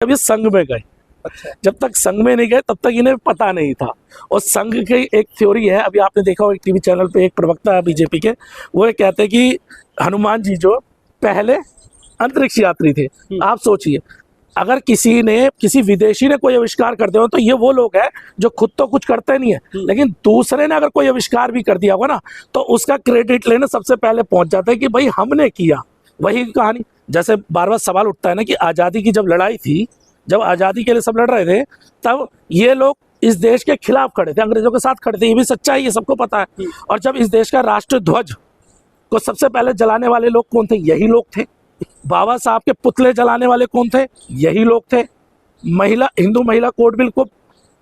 जब ये संघ में गए। अच्छा। जब तक संघ में नहीं गए तब तक इन्हें पता नहीं था। और संघ की एक थ्योरी है, अभी आपने देखा हो एक टीवी चैनल पे एक प्रवक्ता है बीजेपी के, वो ये कहते हैं कि हनुमान जी जो पहले अंतरिक्ष यात्री थे। आप सोचिए, अगर किसी विदेशी ने कोई आविष्कार कर दिया हो तो ये वो लोग हैं जो खुद तो कुछ करते नहीं है, लेकिन दूसरे ने अगर कोई आविष्कार भी कर दिया होगा ना तो उसका क्रेडिट लेने सबसे पहले पहुंच जाता है कि भाई हमने किया। वही कहानी, जैसे बार बार सवाल उठता है ना कि आज़ादी की जब लड़ाई थी, जब आज़ादी के लिए सब लड़ रहे थे, तब ये लोग इस देश के खिलाफ खड़े थे, अंग्रेजों के साथ खड़े थे। ये भी सच्चाई है, सबको पता है। और जब इस देश का राष्ट्र ध्वज को सबसे पहले जलाने वाले लोग कौन थे? यही लोग थे। बाबा साहब के पुतले जलाने वाले कौन थे? यही लोग थे। हिंदू महिला कोड बिल को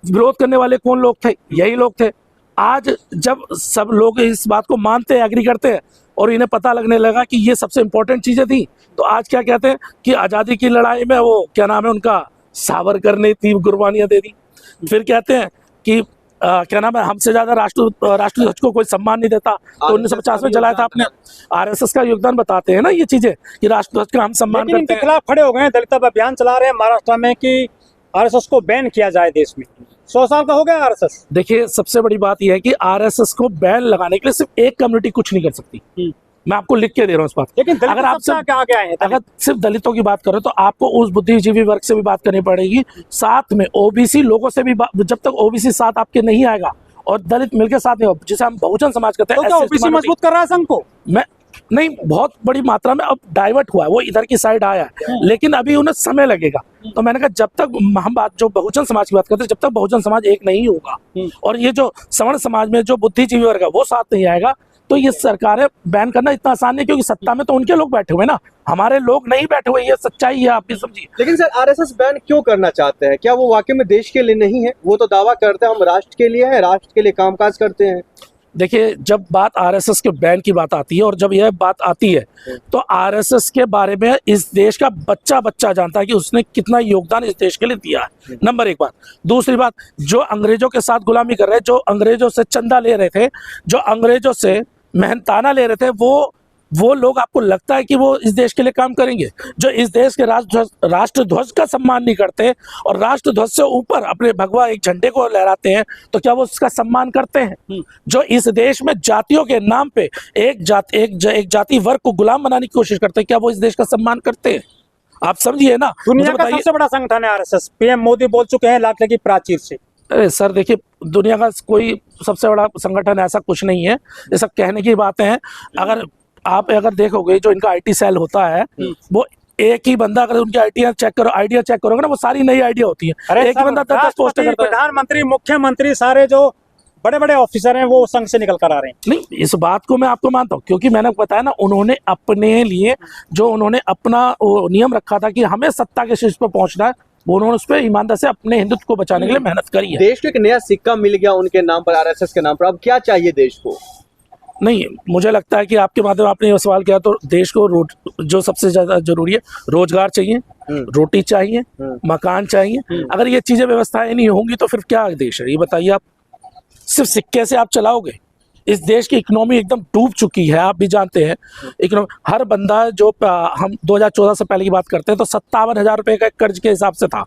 विरोध करने वाले कौन लोग थे? यही लोग थे। आज जब सब लोग इस बात को मानते हैं, एग्री करते हैं, और इन्हें पता लगने लगा कि ये सबसे इंपॉर्टेंट चीजें थी, तो आज क्या कहते हैं कि आज़ादी की लड़ाई में वो क्या नाम है उनका, सावरकर ने इतनी कुर्बानियां दे दी। फिर कहते हैं कि क्या नाम है, हमसे ज्यादा राष्ट्रध्वज को कोई सम्मान नहीं देता, तो 1950 में जलाया था आपने। आरएसएस का योगदान बताते हैं ना ये चीजें कि राष्ट्रध्वज का हम सम्मान करते हैं। खिलाफ खड़े हो गए हैं, दलित अभियान चला रहे हैं महाराष्ट्र में कि आरएसएस को बैन किया जाए देश में। 100 साल का हो गया आरएसएस। देखिए, सबसे बड़ी बात यह है कि आरएसएस को बैन लगाने के लिए सिर्फ एक कम्युनिटी कुछ नहीं कर सकती। मैं आपको लिख के दे रहा हूँ इस बात। लेकिन अगर आप सिर्फ दलितों की बात करें तो आपको उस बुद्धिजीवी वर्ग से भी बात करनी पड़ेगी, साथ में ओबीसी लोगों से भी। जब तक ओबीसी साथ आपके नहीं आएगा और दलित मिलकर साथ नहीं, जिसे हम बहुजन समाज कहते हैं, तो ओबीसी मजबूत कर रहा है संघ को? मैं नहीं, बहुत बड़ी मात्रा में अब डाइवर्ट हुआ है, वो इधर की साइड आया है, लेकिन अभी उन्हें समय लगेगा। तो मैंने कहा जब तक हम बात जो बहुजन समाज की बात करते हैं, जब तक बहुजन समाज एक नहीं होगा और ये जो सवर्ण समाज में जो बुद्धिजीवी वर्ग है वो साथ नहीं आएगा, तो ये सरकारें बैन करना इतना आसान नहीं, क्योंकि सत्ता में तो उनके लोग बैठे हुए ना, हमारे लोग नहीं बैठे हुए। ये सच्चाई है, आप भी समझिए। लेकिन सर, आरएसएस बैन क्यों करना चाहते हैं? क्या वो वाकई में देश के लिए नहीं है? वो तो दावा करते हैं हम राष्ट्र के लिए है, राष्ट्र के लिए कामकाज करते हैं। देखिए, जब बात आरएसएस के बैन की बात आती है और जब यह बात आती है तो आरएसएस के बारे में इस देश का बच्चा बच्चा जानता है कि उसने कितना योगदान इस देश के लिए दिया है। नंबर एक बात। दूसरी बात, जो अंग्रेजों के साथ गुलामी कर रहे, जो अंग्रेजों से चंदा ले रहे थे, जो अंग्रेजों से मेहनताना ले रहे थे, वो लोग आपको लगता है कि वो इस देश के लिए काम करेंगे? जो इस देश के राष्ट्रध्वज का सम्मान नहीं करते और राष्ट्रध्वज से ऊपर अपने भगवा एक झंडे को लहराते हैं, तो क्या वो उसका सम्मान करते हैं? जो इस देश में जातियों के नाम पे एक जाति वर्ग को गुलाम बनाने की कोशिश करते हैं, क्या वो इस देश का सम्मान करते हैं? आप समझिए ना। दुनिया का सबसे बड़ा संगठन है आरएसएस। पीएम मोदी बोल चुके हैं लाख लगी प्राचीर से। अरे सर, देखिए, दुनिया का कोई सबसे बड़ा संगठन ऐसा कुछ नहीं है, ये सब कहने की बातें हैं। अगर देखोगे जो इनका आईटी सेल होता है, वो एक ही बंदा, अगर उनकी आइडिया चेक करोगे ना, वो सारी नई आइडिया होती है। एक ही बंदा 10 पोस्ट करता है। प्रधानमंत्री, मुख्यमंत्री, सारे जो बड़े बड़े ऑफिसर हैं वो संघ से निकल कर आ रहे हैं। नहीं, इस बात को मैं आपको मानता हूँ, क्योंकि मैंने बताया ना, उन्होंने अपने लिए जो उन्होंने अपना नियम रखा था कि हमें सत्ता के शीर्ष पर पहुंचना है, वो उन्होंने उस पर ईमानदारी से अपने हिंदुत्व को बचाने के लिए मेहनत करी है। देश को एक नया सिक्का मिल गया उनके नाम पर, आरएसएस के नाम पर। अब क्या चाहिए देश को? नहीं, मुझे लगता है कि आपके माध्यम आपने ये सवाल किया, तो देश को जो सबसे ज्यादा जरूरी है, रोजगार चाहिए, रोटी चाहिए, मकान चाहिए। अगर ये चीजें व्यवस्थाएं नहीं होंगी तो फिर क्या देश है, ये बताइए आप? सिर्फ सिक्के से आप चलाओगे? इस देश की इकोनॉमी एकदम डूब चुकी है, आप भी जानते हैं। इकोनॉमी, हर बंदा जो हम 2014 से पहले की बात करते हैं तो 57,000 रुपए का कर्ज के हिसाब से था,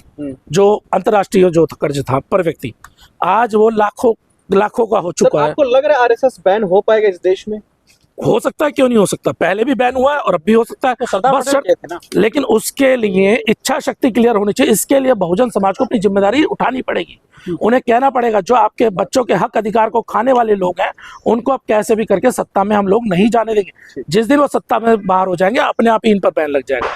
जो अंतर्राष्ट्रीय जो कर्ज था पर व्यक्ति। आज वो लाखों का हो चुका है। आपको लग रहा है आरएसएस बैन हो पाएगा इस देश में? हो सकता है, क्यों नहीं हो सकता? पहले भी बैन हुआ है और अब भी हो सकता है। बस लेकिन उसके लिए इच्छा शक्ति क्लियर होनी चाहिए। इसके लिए बहुजन समाज को अपनी जिम्मेदारी उठानी पड़ेगी। उन्हें कहना पड़ेगा, जो आपके बच्चों के हक अधिकार को खाने वाले लोग हैं, उनको अब कैसे भी करके सत्ता में हम लोग नहीं जाने देंगे। जिस दिन वो सत्ता में बाहर हो जाएंगे, अपने आप ही इन पर बैन लग जाएगा।